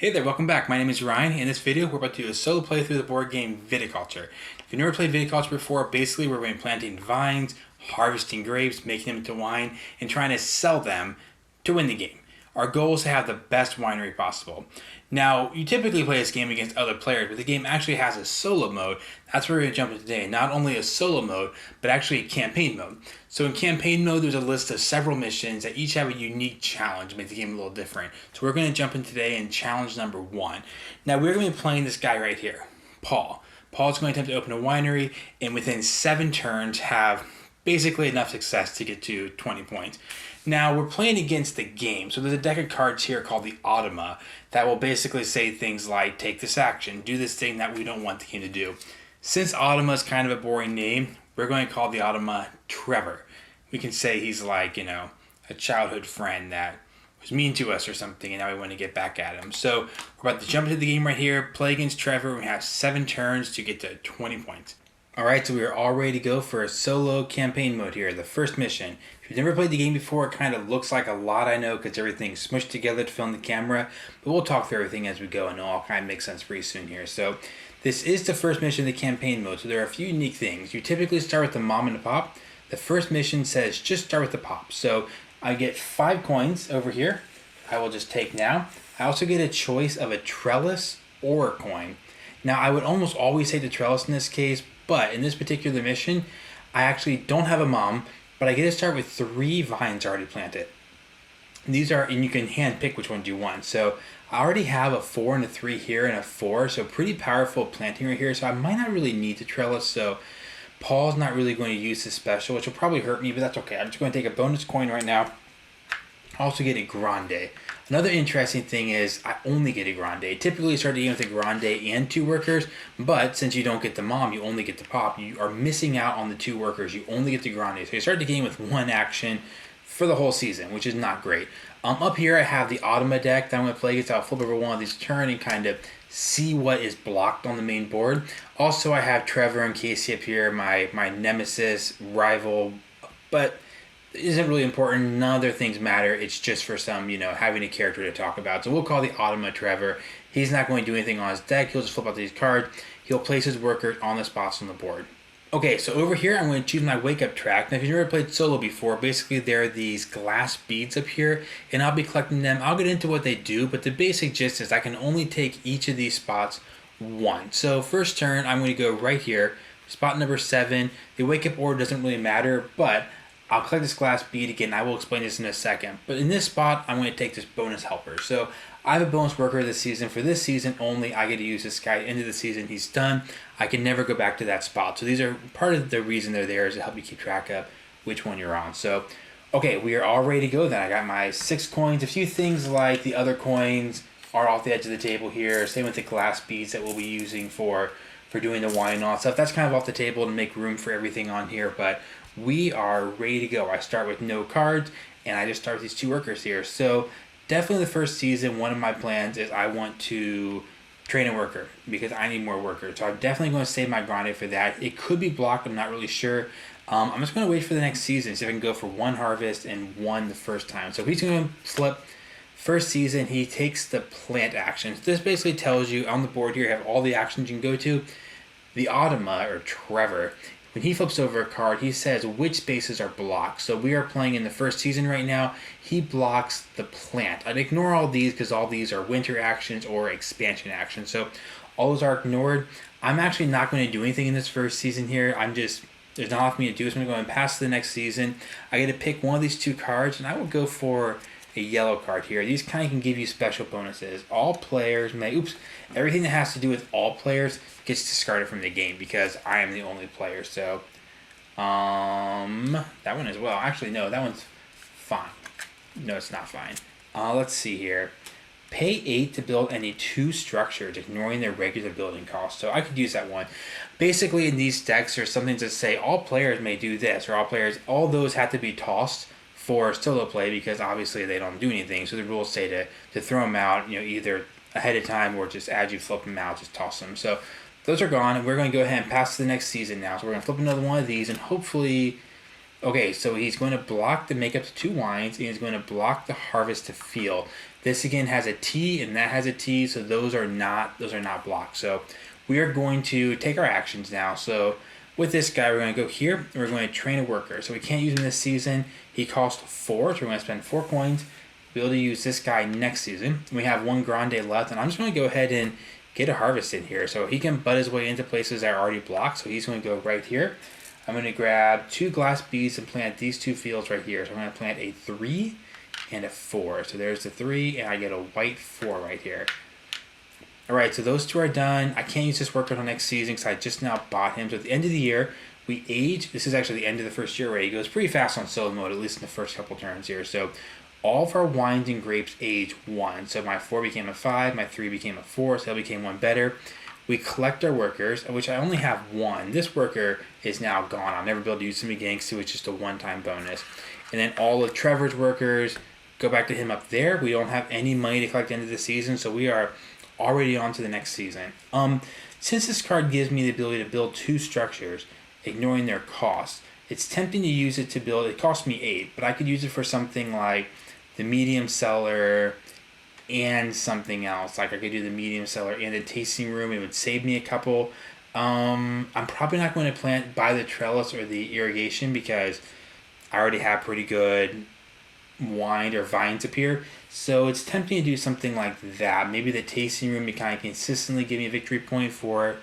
Hey there, welcome back. My name is Ryan. In this video, we're about to do a solo playthrough of the board game Viticulture. If you've never played Viticulture before, basically we're going to be planting vines, harvesting grapes, making them into wine, and trying to sell them to win the game. Our goal is to have the best winery possible. Now, you typically play this game against other players, but the game actually has a solo mode. That's where we're going to jump into today. Not only a solo mode, but actually a campaign mode. So in campaign mode, there's a list of several missions that each have a unique challenge to make the game a little different. So we're going to jump in today in challenge number 1. Now, we're going to be playing this guy right here, Paul. Paul's going to attempt to open a winery, and within 7 turns have basically enough success to get to 20 points. Now, we're playing against the game, so there's a deck of cards here called the Automa that will basically say things like, take this action, do this thing that we don't want the game to do. Since Automa is kind of a boring name, we're going to call the Automa Trevor. We can say he's like, a childhood friend that was mean to us or something, and now we want to get back at him. So we're about to jump into the game right here, play against Trevor. We have 7 turns to get to 20 points. Alright, so we are all ready to go for a solo campaign mode here. The first mission. If you've never played the game before, it kind of looks like a lot, I know, because everything's smushed together to film the camera. But we'll talk through everything as we go, and it'll all kind of make sense pretty soon here. So this is the first mission of the campaign mode, so there are a few unique things. You typically start with the mom and the pop. The first mission says just start with the pop. So I get 5 coins over here. I will just take now. I also get a choice of a trellis or a coin. Now, I would almost always take the trellis in this case, but in this particular mission, I actually don't have a mom, but I get to start with 3 vines already planted. And these are, and you can hand pick which ones you want. So I already have a 4 and a 3 here and a 4, so pretty powerful planting right here. So I might not really need the trellis, so Paul's not really going to use this special, which will probably hurt me, but that's okay. I'm just going to take a bonus coin right now. I also get a grande. Another interesting thing is I only get a grande. Typically you start the game with a grande and 2 workers, but since you don't get the mom, you only get the pop. You are missing out on the 2 workers. You only get the grande. So you start the game with 1 action for the whole season, which is not great. Up here I have the Automa deck that I'm going to play against. I'll flip over one of these turn and kind of see what is blocked on the main board. Also I have Trevor and Casey up here, my nemesis, rival, but it isn't really important. None of their things matter. It's just for some, having a character to talk about. So we'll call the Automa Trevor. He's not going to do anything on his deck. He'll just flip out these cards. He'll place his workers on the spots on the board. Okay, so over here I'm going to choose my wake up track. Now if you've never played solo before, basically there are these glass beads up here, and I'll be collecting them. I'll get into what they do, but the basic gist is I can only take each of these spots once. So first turn, I'm going to go right here, spot number 7. The wake up order doesn't really matter, but I'll collect this glass bead again. I will explain this in a second. But in this spot, I'm going to take this bonus helper. So I have a bonus worker this season. For this season only, I get to use this guy. End of the season, he's done. I can never go back to that spot. So these are part of the reason they're there, is to help you keep track of which one you're on. So, okay, we are all ready to go then. I got my 6 coins. A few things like the other coins are off the edge of the table here. Same with the glass beads that we'll be using for doing the wine and all that stuff. That's kind of off the table to make room for everything on here. But we are ready to go. I start with no cards, and I just start with these 2 workers here. So definitely the first season, one of my plans is I want to train a worker because I need more workers. So I'm definitely going to save my grande for that. It could be blocked. I'm not really sure. I'm just going to wait for the next season, see if I can go for 1 harvest and 1 the first time. So if he's going to flip first season, he takes the plant actions. This basically tells you on the board here, you have all the actions you can go to. The Automa, or Trevor, when he flips over a card, he says which spaces are blocked. So we are playing in the first season right now. He blocks the plant. I'd ignore all these because all these are winter actions or expansion actions. So all those are ignored. I'm actually not going to do anything in this first season here. There's not enough for me to do. So I'm going to go and pass to the next season. I get to pick one of these 2 cards, and I will go for a yellow card here. These kind of can give you special bonuses. All players may, everything that has to do with all players gets discarded from the game because I am the only player. So, that one as well. Actually, no, that one's fine. No, it's not fine. Let's see here. Pay 8 to build any 2 structures, ignoring their regular building costs. So I could use that one. Basically, in these decks, there's something to say all players may do this, or all those have to be tossed for solo play because obviously they don't do anything. So the rules say to throw them out, either ahead of time or just as you flip them out, just toss them. So those are gone, and we're going to go ahead and pass to the next season now. So we're going to flip another one of these, and hopefully Okay, so he's going to block the makeup to 2 wines, and he's going to block the harvest to field. This again has a T, and that has a T, so those are not blocked. So we are going to take our actions now. So with this guy, we're going to go here, and we're going to train a worker. So we can't use him this season. He costs 4, so we're going to spend 4 coins. Be able to use this guy next season. We have 1 grande left, and I'm just going to go ahead and get a harvest in here. So he can butt his way into places that are already blocked. So he's going to go right here. I'm going to grab 2 glass beads and plant these 2 fields right here. So I'm going to plant a 3 and a 4. So there's the 3, and I get a white 4 right here. Alright, so those 2 are done. I can't use this worker until next season because I just now bought him. So at the end of the year, we age. This is actually the end of the first year already. It goes pretty fast on solo mode, at least in the first couple turns here. So all of our wines and grapes age 1. So my 4 became a 5, my 3 became a 4, so that became 1 better. We collect our workers, which I only have 1. This worker is now gone. I'll never be able to use him again because it was just a one-time bonus. And then all of Trevor's workers go back to him up there. We don't have any money to collect at the end of the season, so we are already on to the next season. Since this card gives me the ability to build 2 structures, ignoring their cost, it's tempting to use it to build. It cost me 8, but I could use it for something like the medium cellar and something else. Like I could do the medium cellar and the tasting room. It would save me a couple. I'm probably not going to buy the trellis or the irrigation because I already have pretty good wine or vines up here. So it's tempting to do something like that. Maybe the tasting room, you kind of consistently give me a victory point for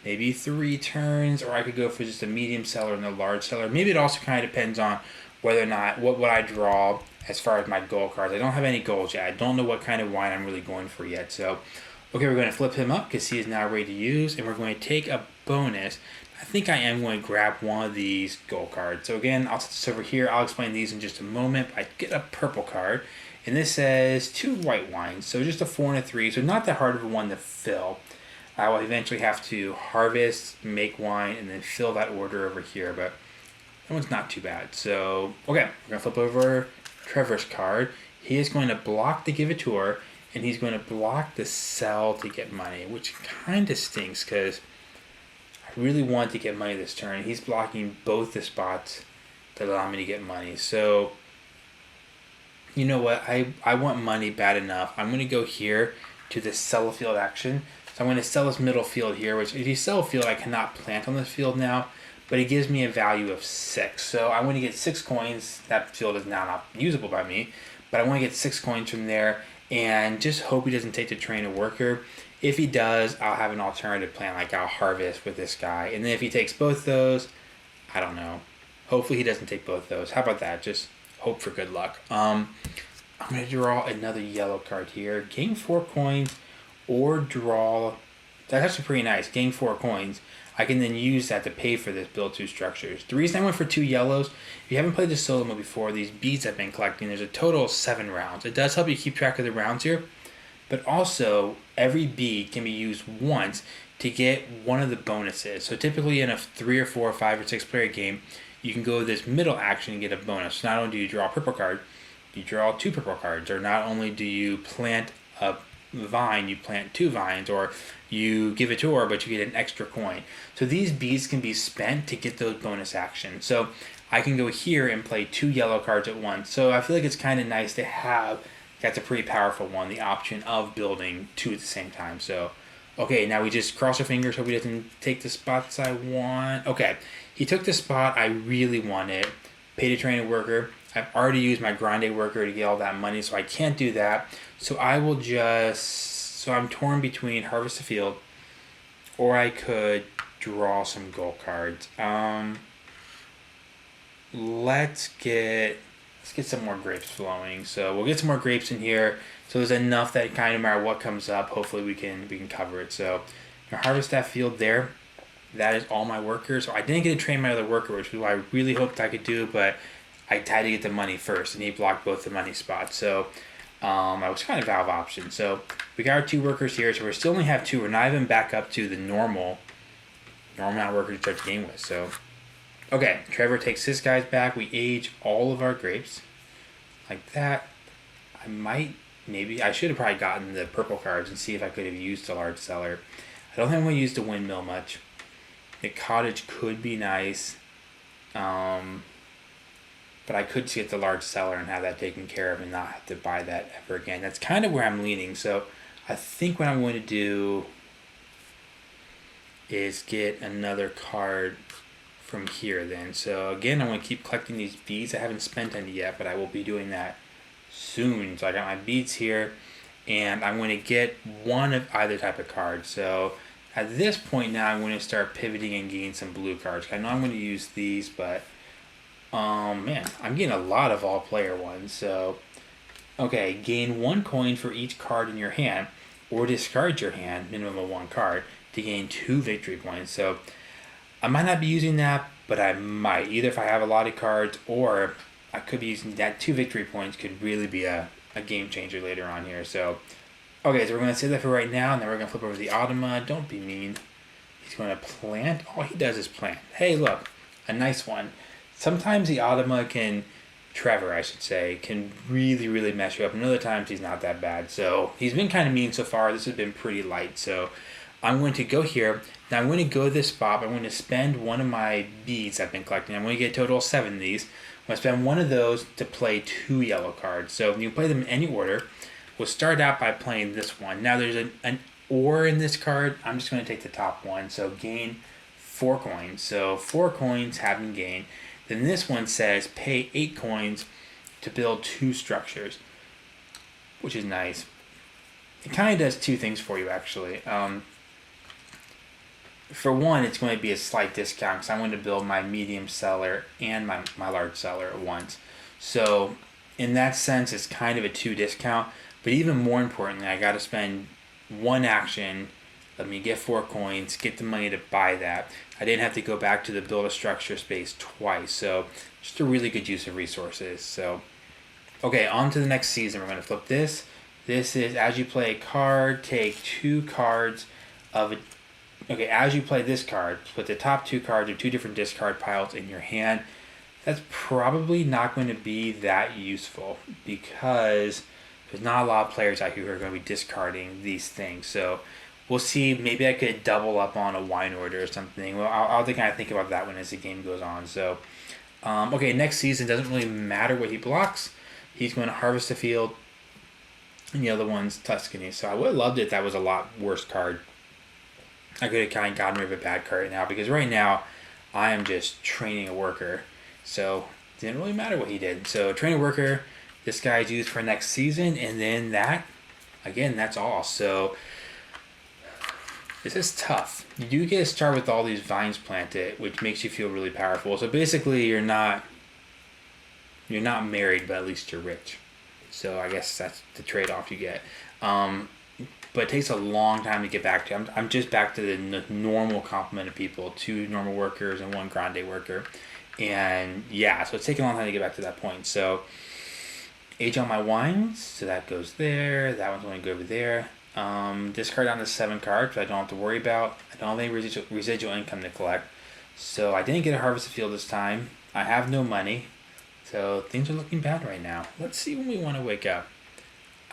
maybe 3 turns, or I could go for just a medium cellar and a large cellar. Maybe it also kind of depends on whether or not what I draw as far as my goal cards. I don't have any goals yet. I don't know what kind of wine I'm really going for yet. So, okay, we're going to flip him up because he is now ready to use, and we're going to take a bonus. I think I am going to grab one of these gold cards. So again, I'll set this over here. I'll explain these in just a moment. I get a purple card, and this says 2 white wines. So just a 4 and a 3. So not that hard of a one to fill. I will eventually have to harvest, make wine, and then fill that order over here. But that one's not too bad. So, okay, we're going to flip over Trevor's card. He is going to block the give a tour, and he's going to block the sell to get money, which kind of stinks because I really want to get money this turn. He's blocking both the spots that allow me to get money. So, you know what? I want money bad enough. I'm going to go here to the sell a field action. So I'm going to sell this middle field here, which if you sell a field, I cannot plant on this field now, but it gives me a value of 6. So I want to get 6 coins. That field is now not usable by me, but I want to get 6 coins from there and just hope he doesn't take the train a worker. If he does, I'll have an alternative plan, like I'll harvest with this guy. And then if he takes both those, I don't know. Hopefully he doesn't take both those. How about that? Just hope for good luck. I'm going to draw another yellow card here. Gain 4 coins or draw. That's actually pretty nice. Gain 4 coins. I can then use that to pay for this build 2 structures. The reason I went for 2 yellows, if you haven't played the solo mode before, these beads I've been collecting, there's a total of 7 rounds. It does help you keep track of the rounds here, but also every bead can be used once to get one of the bonuses. So typically in a 3 or 4 or 5 or 6 player game, you can go this middle action and get a bonus. Not only do you draw a purple card, you draw 2 purple cards, or not only do you plant a vine, you plant 2 vines, or you give a tour but you get an extra coin. So these beads can be spent to get those bonus actions. So I can go here and play 2 yellow cards at once. So I feel like it's kind of nice to have, that's a pretty powerful one, the option of building 2 at the same time. So okay, now we just cross our fingers, hope he doesn't take the spots I want. Okay, he took the spot I really wanted. Pay to train a worker. I've already used my grande worker to get all that money, so I can't do that. So I will just, so I'm torn between harvest the field, or I could draw some gold cards. Let's get some more grapes flowing. So we'll get some more grapes in here. So there's enough that kind of no matter what comes up, hopefully we can cover it. So I'm gonna harvest that field there. That is all my workers. So I didn't get to train my other worker, which is what I really hoped I could do, but I had to get the money first, and he blocked both the money spots. So I was kind of out of options. So we got our 2 workers here. So we still only have 2. We're not even back up to the normal amount of workers to start the game with. So okay, Trevor takes his guys back. We age all of our grapes like that. I should have probably gotten the purple cards and see if I could have used a large cellar. I don't think I'm going to use the windmill much. The cottage could be nice. but I could get the large seller and have that taken care of and not have to buy that ever again. That's kind of where I'm leaning. So I think what I'm going to do is get another card from here then. So again, I'm going to keep collecting these beads. I haven't spent any yet, but I will be doing that soon. So I got my beads here, and I'm going to get one of either type of card. So at this point now, I'm going to start pivoting and getting some blue cards. I know I'm going to use these, but man, I'm getting a lot of all player ones. So okay, gain 1 coin for each card in your hand, or discard your hand, minimum of 1 card, to gain 2 victory points. So I might not be using that, but I might. Either if I have a lot of cards, or I could be using that 2 victory points could really be a game changer later on here. So, okay, so we're going to save that for right now, and then we're going to flip over the Automa. Don't be mean. He's going to plant. All he does is plant. Hey, look, a nice one. Sometimes the Automa Trevor, I should say, can really, really mess you up. And other times he's not that bad. So he's been kind of mean so far. This has been pretty light. So I'm going to go here. Now I'm going to go to this spot. I'm going to spend one of my beads I've been collecting. I'm going to get a total of 7 of these. I'm going to spend one of those to play 2 yellow cards. So you can play them in any order. We'll start out by playing this one. Now there's an or in this card. I'm just going to take the top one. So gain 4 coins. So 4 coins have been gained. Then this one says pay 8 coins to build 2 structures, which is nice. It kind of does 2 things for you, actually. For one, it's going to be a slight discount because I want to build my medium seller and my large seller at once. So in that sense, it's kind of a 2 discount. But even more importantly, I got to spend 1 action. Let me get 4 coins, get the money to buy that. I didn't have to go back to the build a structure space twice. So just a really good use of resources. So, okay, on to the next season. We're going to flip this. This is as you play a card, take 2 cards of a... Okay, as you play this card, put the top 2 cards of 2 different discard piles in your hand. That's probably not going to be that useful because there's not a lot of players out here who are going to be discarding these things. So we'll see. Maybe I could double up on a wine order or something. Well, I'll kind of think about that one as the game goes on. So, okay, next season doesn't really matter what he blocks. He's going to harvest the field, and the other one's Tuscany. So I would have loved it if that was a lot worse card. I could have kind of gotten rid of a bad card right now because right now I am just training a worker. So it didn't really matter what he did. So train a worker, this guy's used for next season, and then that, again, that's all. So this is tough. You do get to start with all these vines planted, which makes you feel really powerful. So basically you're not married, but at least you're rich. So I guess that's the trade-off you get. But it takes a long time to get back to. I'm just back to the normal complement of people, 2 normal workers and 1 grande worker. And yeah, so it's taking a long time to get back to that point. So age on my wines, so that goes there. That one's going to go over there. Discard down to 7 cards, I don't have to worry about. I don't have any residual income to collect. So I didn't get a harvest field this time. I have no money. So things are looking bad right now. Let's see when we want to wake up.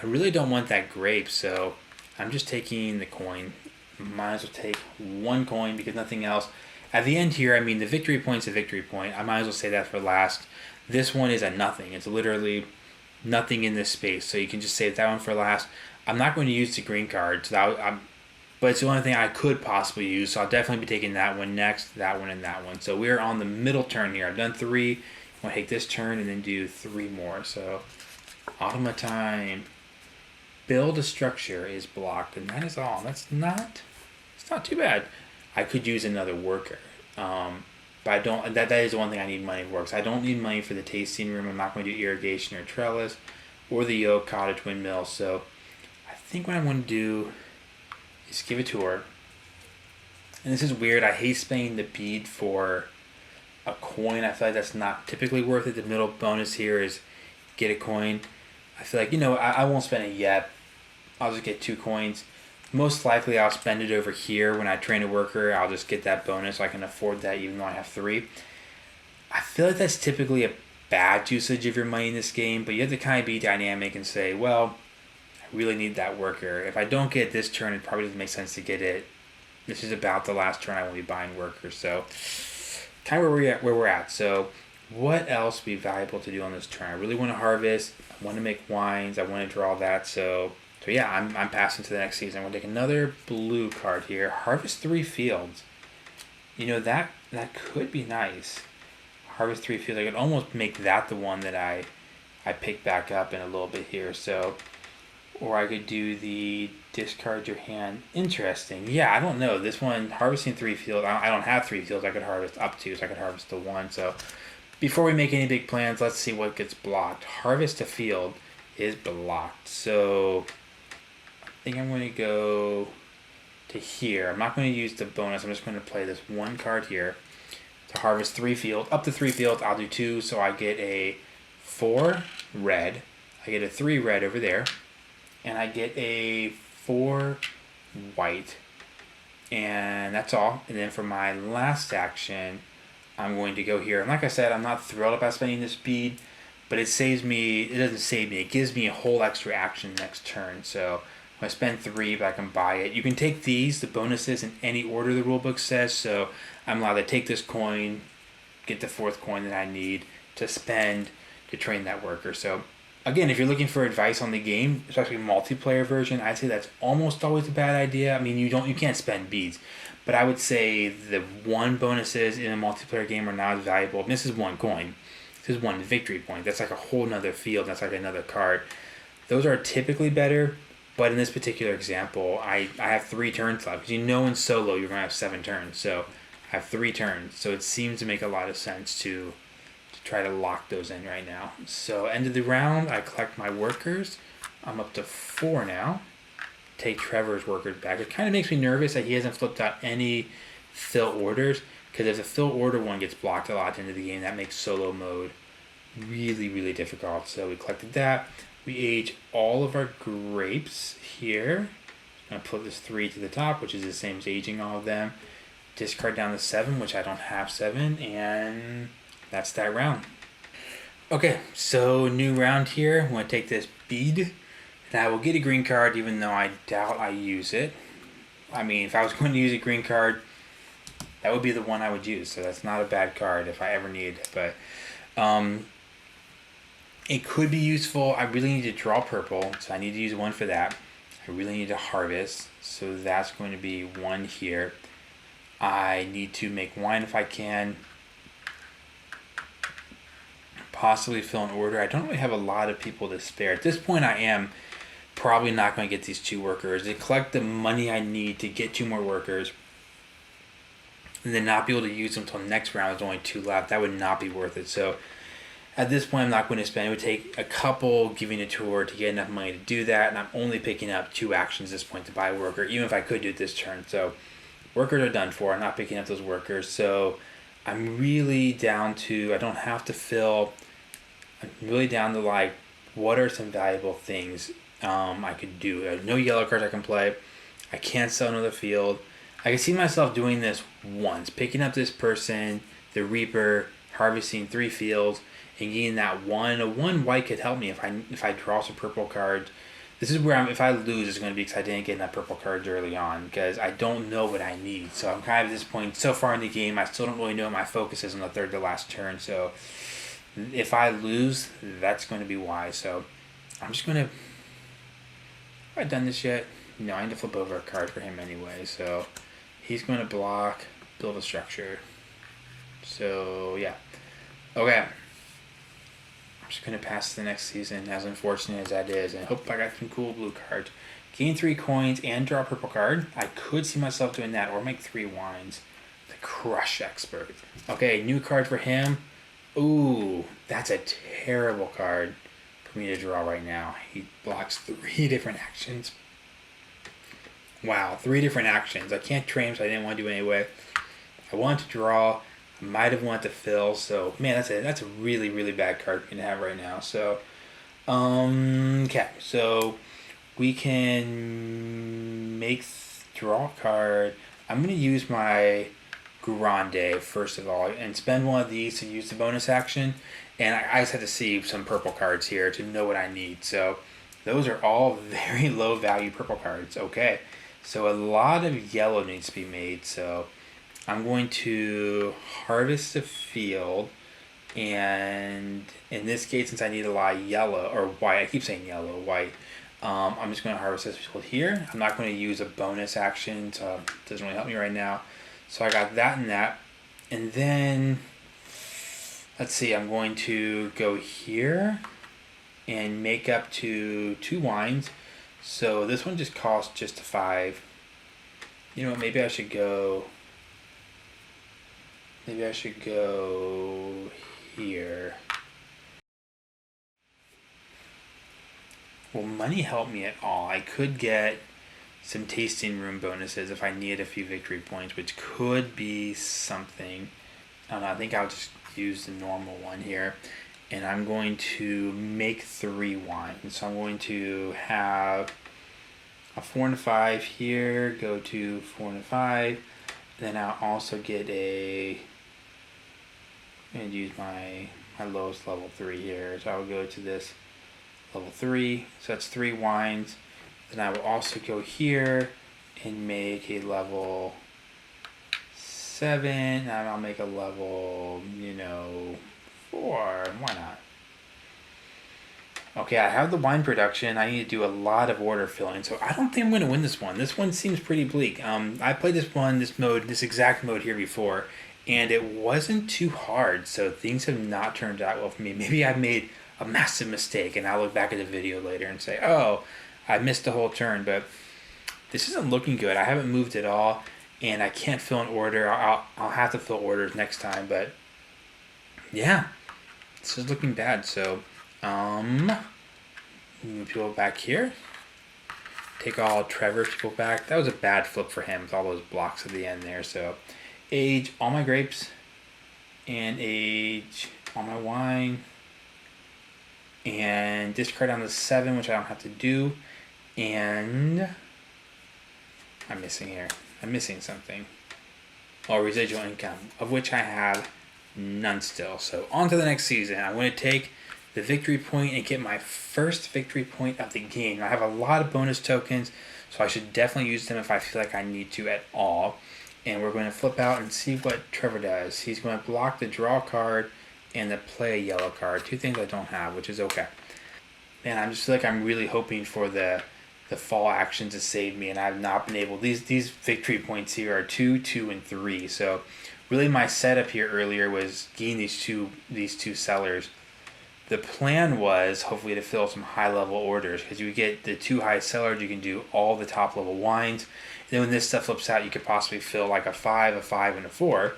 I really don't want that grape, so I'm just taking the coin. Might as well take 1 coin because nothing else. At the end here, I mean, the victory point's a victory point. I might as well say that for last. This one is a nothing. It's literally nothing in this space. So you can just save that one for last. I'm not going to use the green card, so but it's the only thing I could possibly use. So I'll definitely be taking that one next, that one, and that one. So we're on the middle turn here. I've done 3. I'm going to take this turn and then do 3 more. So Automa time. Build a structure is blocked, and that is all. It's not too bad. I could use another worker, but I don't. That is the one thing I need money for. Because I don't need money for the tasting room. I'm not going to do irrigation or trellis, or the yoke cottage windmill. So I think what I'm going to do is give a tour. And this is weird. I hate spending the bead for a coin. I feel like that's not typically worth it. The middle bonus here is get a coin. I feel like, I won't spend it yet. I'll just get 2 coins. Most likely I'll spend it over here when I train a worker. I'll just get that bonus so I can afford that even though I have 3. I feel like that's typically a bad usage of your money in this game, but you have to kind of be dynamic and say, well, I really need that worker. If I don't get this turn, it probably doesn't make sense to get it. This is about the last turn I will be buying workers. So kind of where we're at. So what else would be valuable to do on this turn? I really want to harvest. I want to make wines. I want to draw that. So yeah, I'm passing to the next season. I'm gonna take another blue card here. Harvest 3 fields. You know that could be nice. Harvest 3 fields. I could almost make that the one that I pick back up in a little bit here. So, or I could do the discard your hand. Interesting. Yeah, I don't know. This one, harvesting 3 fields. I don't have 3 fields. I could harvest up to, so I could harvest the 1. So before we make any big plans, let's see what gets blocked. Harvest a field is blocked. So I think I'm going to go to here. I'm not going to use the bonus. I'm just going to play this 1 card here to harvest 3 fields. Up to 3 fields, I'll do 2. So I get a 4 red. I get a 3 red over there. And I get a 4 white. And that's all. And then for my last action, I'm going to go here. And like I said, I'm not thrilled about spending this speed, but it saves me. It doesn't save me. It gives me a whole extra action next turn. So I spend 3, but I can buy it. You can take these, the bonuses, in any order the rulebook says. So I'm allowed to take this coin, get the 4th coin that I need to spend to train that worker. So again, if you're looking for advice on the game, especially multiplayer version, I'd say that's almost always a bad idea. I mean, you can't spend beads, but I would say the 1 bonuses in a multiplayer game are not as valuable. And this is 1 coin. This is 1 victory point. That's like a whole nother field. That's like another card. Those are typically better, but in this particular example, I have 3 turns left. Because in solo, you're going to have 7 turns. So I have 3 turns. So it seems to make a lot of sense to try to lock those in right now. So end of the round, I collect my workers. I'm up to 4 now. Take Trevor's workers back. It kind of makes me nervous that he hasn't flipped out any fill orders, because if the fill order one gets blocked a lot at the end of the game, that makes solo mode really, really difficult. So we collected that. We age all of our grapes here. I'm going to put this 3 to the top, which is the same as aging all of them. Discard down to 7, which I don't have 7, and that's that round. Okay, so new round here. I'm going to take this bead, and I will get a green card, even though I doubt I use it. I mean, if I was going to use a green card, that would be the one I would use. So that's not a bad card if I ever need it. But it could be useful. I really need to draw purple, so I need to use 1 for that. I really need to harvest, so that's going to be 1 here. I need to make wine if I can. Possibly fill an order. I don't really have a lot of people to spare. At this point, I am probably not going to get these 2 workers. To collect the money I need to get 2 more workers, and then not be able to use them until next round. There's only 2 left. That would not be worth it. So at this point, I'm not going to spend. It would take a couple giving a tour to get enough money to do that, and I'm only picking up 2 actions at this point to buy a worker, even if I could do it this turn. So workers are done for. I'm not picking up those workers. So I'm really down to, I don't have to fill. I'm really down to like, what are some valuable things I could do? There's no yellow cards I can play. I can't sell another field. I can see myself doing this once, picking up this person, the Reaper, harvesting 3 fields, and getting that 1. A 1 white could help me if I draw some purple cards. This is where if I lose, it's going to be because I didn't get enough purple cards early on, because I don't know what I need. So I'm kind of at this point so far in the game, I still don't really know what my focus is on the 3rd to last turn. So if I lose, that's going to be why. So I'm just going to... Have I done this yet? No, I need to flip over a card for him anyway. So he's going to block, build a structure. So yeah. Okay. I'm just going to pass to the next season, as unfortunate as that is. And I hope I got some cool blue cards. Gain 3 coins and draw a purple card. I could see myself doing that, or make 3 wines. The Crush Expert. Okay, new card for him. Ooh, that's a terrible card for me to draw right now. He blocks 3 different actions. Wow, 3 different actions. I can't train, so I didn't want to do it anyway. I wanted to draw. I might have wanted to fill. So, man, that's a really, really bad card for me to have right now. So, okay. So, we can draw a card. I'm going to use my Grande, first of all, and spend 1 of these to use the bonus action. And I just have to see some purple cards here to know what I need. So, those are all very low value purple cards. Okay. So a lot of yellow needs to be made. So I'm going to harvest a field And in this case, since I need a lot of yellow, or white, I keep saying yellow, white, I'm just going to harvest this field here. I'm not going to use a bonus action, so it doesn't really help me right now. So I got that and that. And then, let's see, I'm going to go here and make up to 2 wines. So this one just costs just a 5. You know what, maybe I should go here. Will money help me at all? I could get some tasting room bonuses if I need a few victory points, which could be something. I don't know, I think I'll just use the normal one here. And I'm going to make 3 wines. So I'm going to have a 4 and a 5 here, go to 4 and a 5. Then I'll also get and use my lowest level 3 here. So I'll go to this level 3. So that's 3 wines. Then I will also go here and make a level 7. And I'll make a level, 4. Why not? Okay, I have the wine production. I need to do a lot of order filling, so I don't think I'm going to win this one. This one seems pretty bleak. I played this exact mode here before, and it wasn't too hard, so things have not turned out well for me. Maybe I've made a massive mistake, and I'll look back at the video later and say, oh, I missed the whole turn, but this isn't looking good. I haven't moved at all, and I can't fill an order. I'll have to fill orders next time, but yeah, this is looking bad, so... move people back here. Take all Trevor's people back. That was a bad flip for him with all those blocks at the end there. So, age all my grapes and age all my wine. And discard down to 7, which I don't have to do. And I'm missing here. I'm missing something. Oh, residual income, of which I have none still. So on to the next season. I'm going to take the victory point and get my first victory point of the game. I have a lot of bonus tokens, so I should definitely use them if I feel like I need to at all. And we're going to flip out and see what Trevor does. He's going to block the draw card and the play a yellow card. 2 things I don't have, which is okay. Man, I just feel like I'm really hoping for the fall action to save me, and I've not been able. These victory points here are 2, 2, and 3. So really my setup here earlier was getting these two sellers. The plan was hopefully to fill some high level orders, because you get the 2 high sellers, you can do all the top level wines. And then when this stuff flips out, you could possibly fill like a 5, and a 4.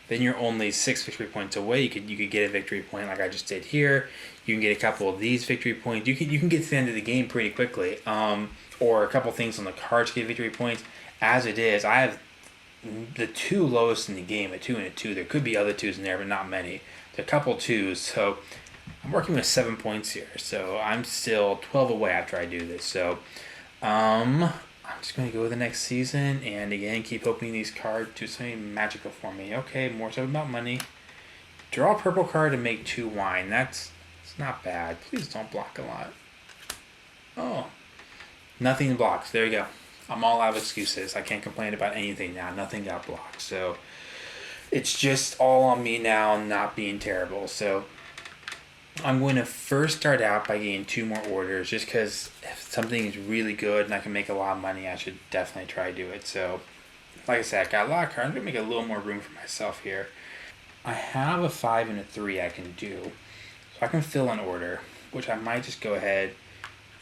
Then you're only 6 victory points away. You could get a victory point like I just did here. You can get a couple of these victory points. You can get to the end of the game pretty quickly. Or a couple things on the cards to get victory points. As it is, I have the 2 lowest in the game, a 2 and a 2. There could be other 2s in there, but not many. There's a couple 2s, so I'm working with 7 points here. So I'm still 12 away after I do this. So I'm just going to go with the next season, and again, keep opening these cards, do something magical for me. Okay, more stuff about money. Draw a purple card and make 2 wine. It's not bad. Please don't block a lot. Oh, nothing blocks. There you go. I'm all out of excuses. I can't complain about anything now. Nothing got blocked. So it's just all on me now not being terrible. So I'm going to first start out by getting 2 more orders, just because if something is really good and I can make a lot of money, I should definitely try to do it. So, like I said, I got a lot of cards. I'm going to make a little more room for myself here. I have a 5 and a 3 I can do. So I can fill an order, which I might just go ahead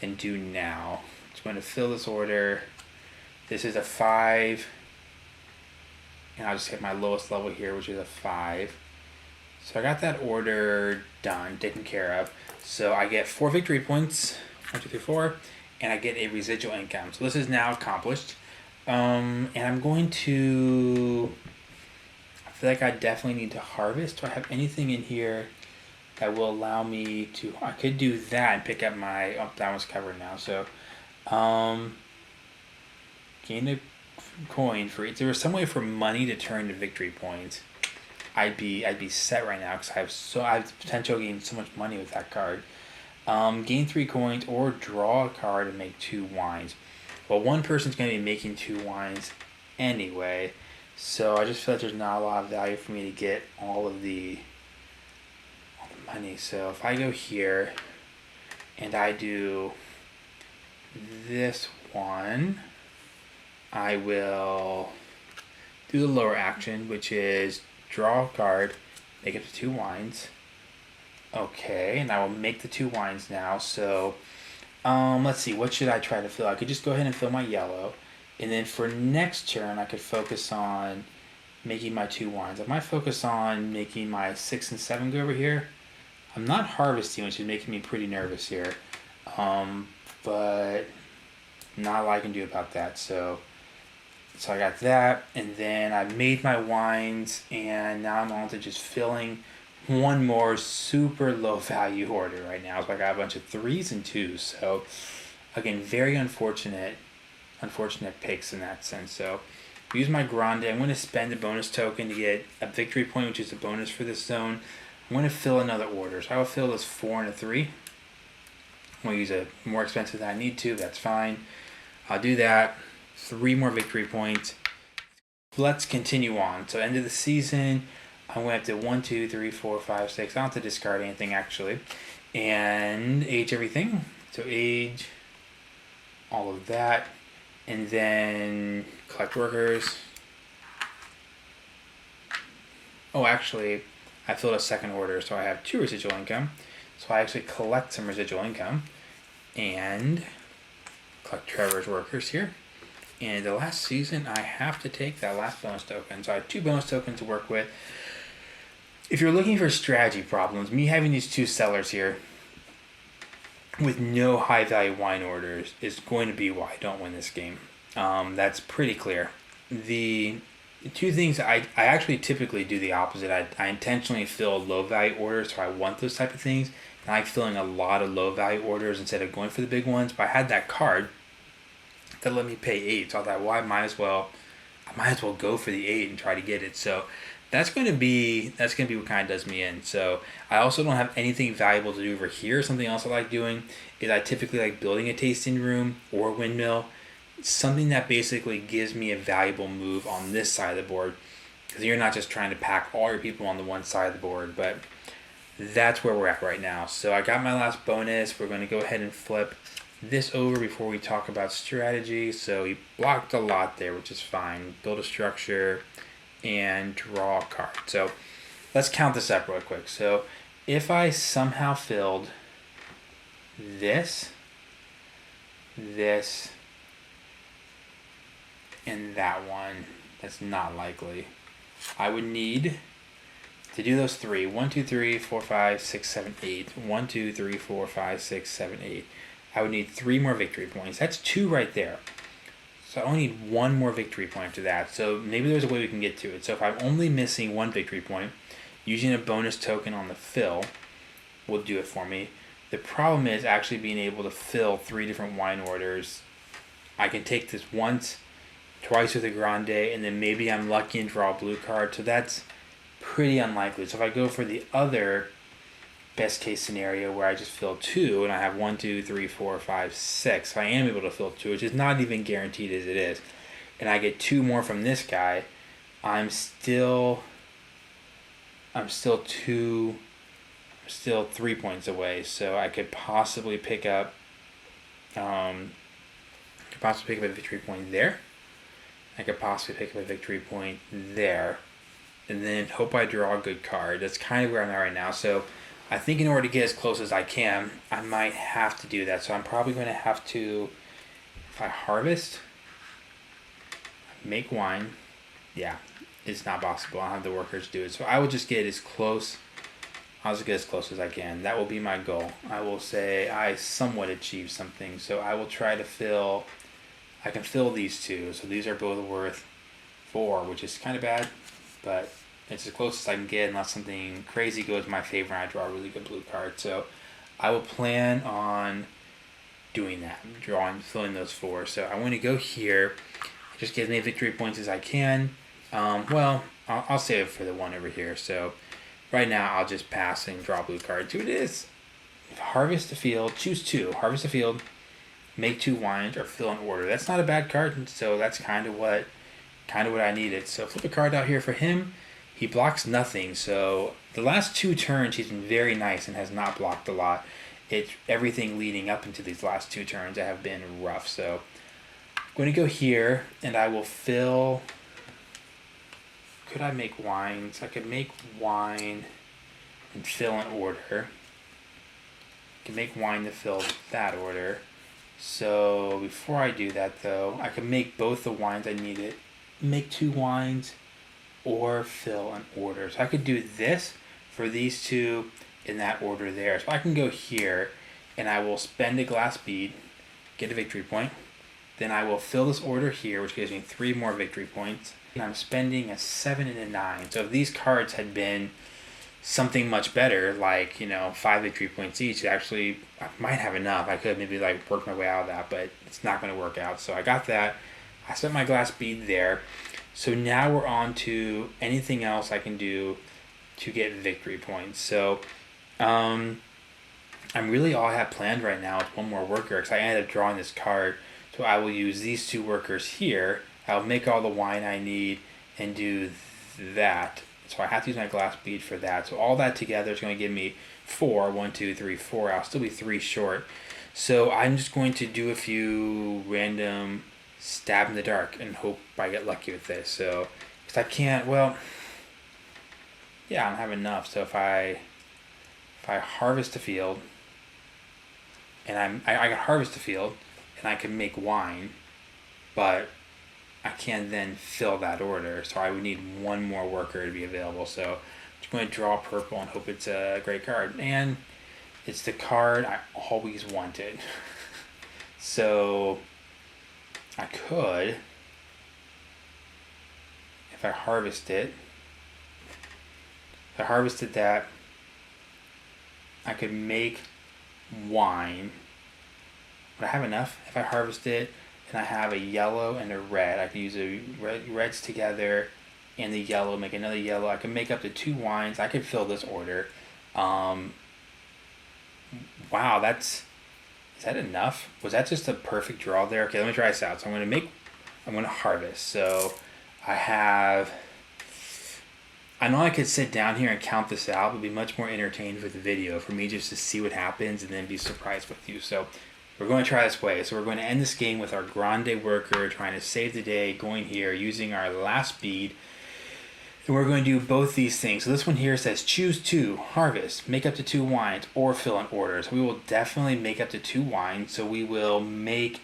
and do now. It's going to fill this order. This is a 5. And I'll just hit my lowest level here, which is a 5. So I got that order done, taken care of. So I get 4 victory points, 1, 2, 3, 4, and I get a residual income. So this is now accomplished. And I'm going to, I feel like I definitely need to harvest. Do I have anything in here that will allow me to, I could do that and pick up my, oh, that one's covered now. So, gain a coin for each. There was some way for money to turn to victory points. I'd be set right now, because I have potential to gain so much money with that card. Gain 3 coins or draw a card and make 2 wines. Well, one person's going to be making 2 wines anyway, so I just feel like there's not a lot of value for me to get all of the money. So if I go here and I do this one, I will do the lower action, which is draw a card, make it to 2 wines. Okay, and I will make the 2 wines now. So let's see, what should I try to fill? I could just go ahead and fill my yellow. And then for next turn, I could focus on making my 2 wines. I might focus on making my 6 and 7 go over here. I'm not harvesting, which is making me pretty nervous here. But not a lot I can do about that. So I got that, and then I made my wines, and now I'm on to just filling one more super low value order right now. So I got a bunch of 3s and 2s. So again, very unfortunate picks in that sense. So use my Grande. I'm going to spend a bonus token to get a victory point, which is a bonus for this zone. I'm going to fill another order. So I will fill this 4 and a 3. I'm going to use a more expensive than I need to. That's fine. I'll do that. 3 more victory points. Let's continue on. So end of the season, I went up to 1, 2, 3, 4, 5, 6. I don't have to discard anything actually. And age everything. So age all of that. And then collect workers. Oh, actually, I filled a second order, so I have 2 residual income. So I actually collect some residual income and collect Trevor's workers here. And the last season, I have to take that last bonus token. So I have 2 bonus tokens to work with. If you're looking for strategy problems, me having these 2 sellers here with no high value wine orders is going to be why I don't win this game. That's pretty clear. The 2 things, I actually typically do the opposite. I intentionally fill low value orders, so I want those type of things. And I like filling a lot of low value orders instead of going for the big ones. But I had that card that let me pay 8, so I thought, well, I might as well go for the 8 and try to get it. So that's going to be what kind of does me in. So I also don't have anything valuable to do over here. Something else I like doing is I typically like building a tasting room or windmill, something that basically gives me a valuable move on this side of the board, because you're not just trying to pack all your people on the one side of the board. But that's where we're at right now. So I got my last bonus. We're going to go ahead and flip this over before we talk about strategy. So he blocked a lot there, which is fine. Build a structure and draw a card. So let's count this up real quick. So if I somehow filled this, and that one, that's not likely. I would need to do those 3. 1, 2, 3, 4, 5, 6, 7, 8. 1, 2, 3, 4, 5, 6, 7, 8. I would need 3 more victory points. That's 2 right there. So I only need 1 more victory point after that. So maybe there's a way we can get to it. So if I'm only missing 1 victory point, using a bonus token on the fill will do it for me. The problem is actually being able to fill 3 different wine orders. I can take this once, twice with a Grande, and then maybe I'm lucky and draw a blue card. So that's pretty unlikely. So if I go for the other best case scenario where I just fill 2 and I have 1, 2, 3, 4, 5, 6. So I am able to fill 2, which is not even guaranteed as it is. And I get 2 more from this guy. I'm still 3 points away. So I could possibly pick up a victory point there. I could possibly pick up a victory point there. And then hope I draw a good card. That's kind of where I'm at right now. So I think in order to get as close as I can, I might have to do that. So I'm probably going to have to, if I harvest, make wine, yeah, it's not possible. I don't have the workers do it. So I will just get as close. I'll just get as close as I can. That will be my goal. I will say I somewhat achieved something. So I will try to fill, I can fill these 2. So these are both worth 4, which is kind of bad, but it's as close as I can get unless something crazy goes in my favor and I draw a really good blue card. So I will plan on doing that, filling those 4. So I want to go here. It just gives me victory points as I can. Well, I'll save it for the one over here. So right now I'll just pass and draw a blue card. 2 it is. Harvest the field. Choose 2. Harvest the field. Make 2 wines or fill an order. That's not a bad card. So that's kind of what I needed. So flip a card out here for him. he blocks nothing. So the last 2 turns he's been very nice and has not blocked a lot. It's everything leading up into these last 2 turns that have been rough. So I'm going to go here and I will fill. Could I make wines? I could make wine and fill an order. I can make wine to fill that order. So before I do that though, I can make both the wines I needed. Make 2 wines or fill an order. So I could do this for these 2 in that order there. So I can go here and I will spend a glass bead, get a victory point. Then I will fill this order here, which gives me 3 more victory points. And I'm spending a 7 and a 9. So if these cards had been something much better, like 5 victory points each, actually I might have enough. I could maybe like work my way out of that, but it's not going to work out. So I got that. I set my glass bead there. So now we're on to anything else I can do to get victory points. So I'm really all I have planned right now is 1 more worker, because I ended up drawing this card. So I will use these 2 workers here. I'll make all the wine I need and do that. So I have to use my glass bead for that. So all that together is going to give me 4. 1, 2, 3, 4. I'll still be 3 short. So I'm just going to do a few random stab in the dark and hope I get lucky with this. So, because I can't, well, yeah, I don't have enough. So if I harvest the field, and I can harvest the field, and I can make wine, but I can't then fill that order. So I would need 1 more worker to be available. So I'm just going to draw purple and hope it's a great card. And it's the card I always wanted. So I could, if I harvested that, I could make wine. Would I have enough if I harvest it and I have a yellow and a red? I could use the reds together and the yellow, make another yellow. I could make up to 2 wines. I could fill this order. Wow, is that enough? Was that just a perfect draw there? Okay, let me try this out. So I'm going to harvest. So I know I could sit down here and count this out. It would be much more entertaining for the video, for me just to see what happens and then be surprised with you. So we're going to try this way. So we're going to end this game with our Grande worker, trying to save the day, going here, using our last bead. And we're going to do both these things. So this one here says choose 2, harvest, make up to 2 wines, or fill an order. So we will definitely make up to 2 wines. So we will make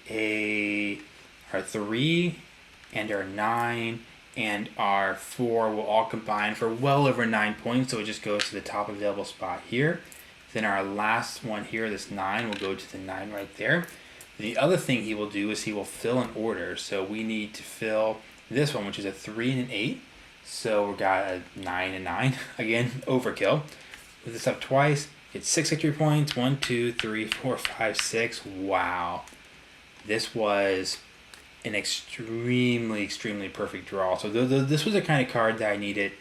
our 3 and our 9 and our 4 will all combine for well over 9 points. So it just goes to the top available spot here. Then our last one here, this 9, will go to the 9 right there. The other thing he will do is he will fill an order. So we need to fill this one, which is a 3 and an 8. So we got a 9 and 9. Again, overkill. With this up twice, it's 6 victory points. 1, 2, 3, 4, 5, 6. Wow. This was an extremely perfect draw. So this was the kind of card that I needed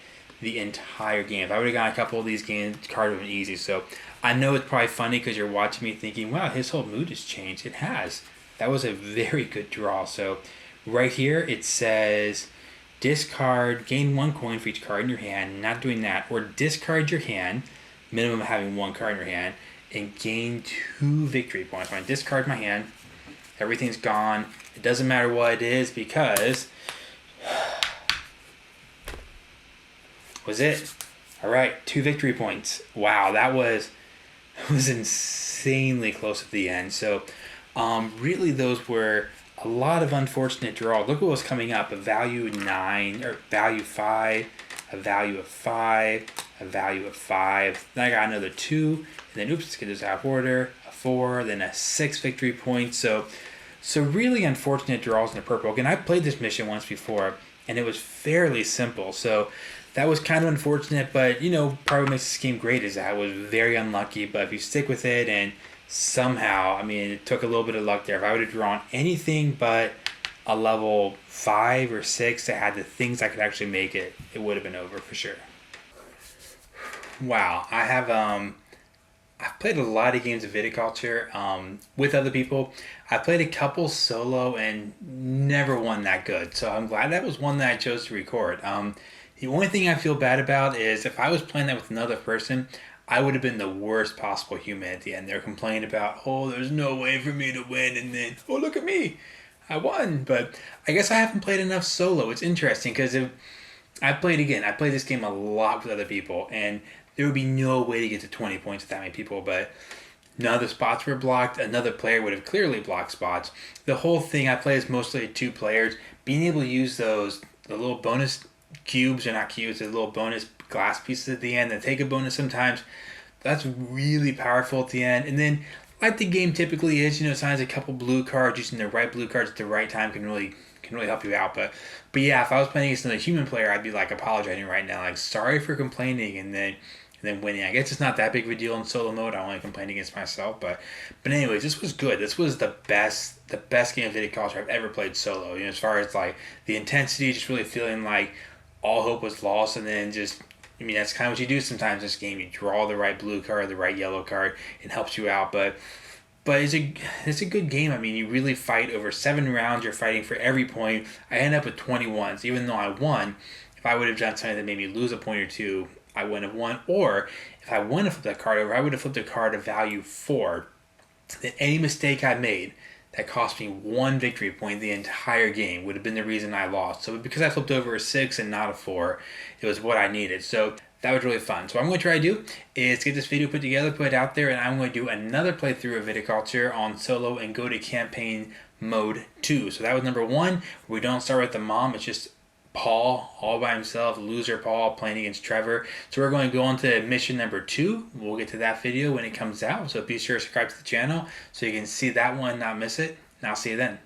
the entire game. If I would have gotten a couple of these games, the card would have been easy. So I know it's probably funny because you're watching me thinking, wow, his whole mood has changed. It has. That was a very good draw. So right here it says discard, gain 1 coin for each card in your hand. Not doing that. Or discard your hand, minimum of having 1 card in your hand, and gain 2 victory points. When I discard my hand, everything's gone. It doesn't matter what it is because was it. All right, 2 victory points. Wow, that was insanely close at the end. So really those were a lot of unfortunate draws. Look what was coming up. A value 9, or value 5, a value of 5, a value of 5. Then I got another 2, and then oops, let's get this out of order. A 4, then a 6 victory points. So really unfortunate draws in the purple. Again, I played this mission once before, and it was fairly simple. So that was kind of unfortunate, but part of what makes this game great is that I was very unlucky. But if you stick with it and somehow, it took a little bit of luck there. If I would have drawn anything but a level 5 or 6 that had the things I could actually make it, it would have been over for sure. Wow, I've played a lot of games of Viticulture with other people. I played a couple solo and never one that good. So I'm glad that was one that I chose to record. The only thing I feel bad about is if I was playing that with another person, I would have been the worst possible human at the end. They're complaining about, oh, there's no way for me to win, and then, oh, look at me, I won. But I guess I haven't played enough solo. It's interesting because if I played this game a lot with other people, and there would be no way to get to 20 points with that many people, but none of the spots were blocked. Another player would have clearly blocked spots. The whole thing, I play as mostly 2 players. Being able to use the little bonus cubes, or not cubes, the little bonus glass pieces at the end that take a bonus sometimes, that's really powerful at the end. And then, like the game typically is, sometimes a couple blue cards, using the right blue cards at the right time can really help you out. But yeah, if I was playing against another human player, I'd be like apologizing right now, like sorry for complaining, and then winning. I guess it's not that big of a deal in solo mode. I only complain against myself, but anyways, this was good. This was the best game of Viticulture I've ever played solo. As far as like the intensity, just really feeling like all hope was lost, and then just. That's kind of what you do sometimes in this game. You draw the right blue card, the right yellow card. It helps you out, but it's a good game. You really fight over 7 rounds. You're fighting for every point. I end up with 21. So even though I won, if I would have done something that made me lose a point or two, I wouldn't have won. Or if I wouldn't have flipped that card over, I would have flipped a card of value 4. Then any mistake I made that cost me 1 victory point the entire game would have been the reason I lost. So because I flipped over a 6 and not a 4, it was what I needed. So that was really fun. So what I'm going to try to do is get this video put together, put it out there, and I'm going to do another playthrough of Viticulture on solo and go to campaign mode 2. So that was number 1. We don't start with the mom. It's just Paul all by himself, loser Paul playing against Trevor. So we're going to go on to mission number 2. We'll get to that video when it comes out. So be sure to subscribe to the channel so you can see that one, not miss it. And I'll see you then.